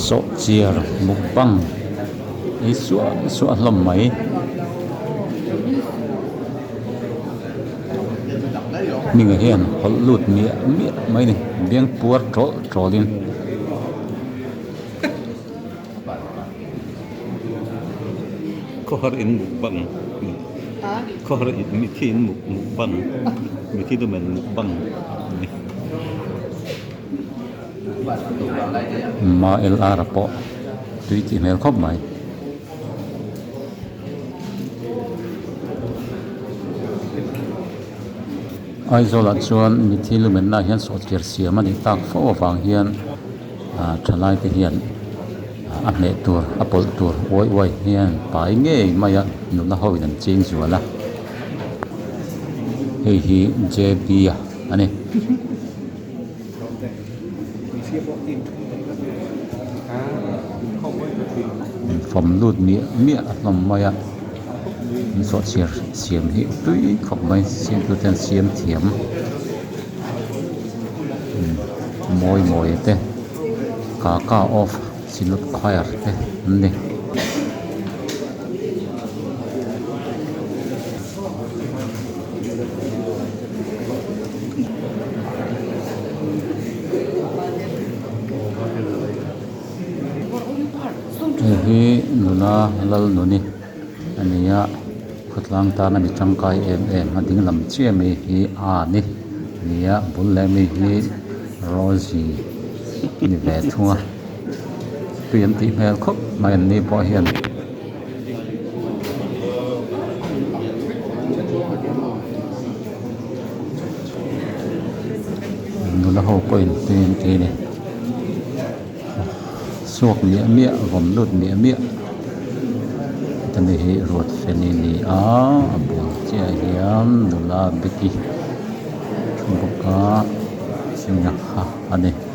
so chiar mukbang isua hlom mai mình hiền hol lut mía mấy này biếng puar trolin kohar in mukbang kohar in mithi in mukbang mithi tu men mukbang ma el arapo tui ti mel khop mai ai zola chuan mithi lu men na hian so tir siam ani tak fo wang hian thalai te hian a me tur a pol tur oi hian pai nge maya nu na hoin an ching zuala hi JB ani phẩm lụt mía làm maya so chiar siam hi tui khop mai siam tu ten siam thiam moi te ka off sinut khoyar te ne hi nuna lal nuni ania khutlang ta na mi tangkai em ading lam che mi hi ni nia bulle mi hi Rosie ni ve thunga tuyan ti mel khop mai ni po hian nuna ho point tuyan ti ni suok mía gom lut mía tani hi ruột feni ni abul chia hiam nula beki buka singa ha ani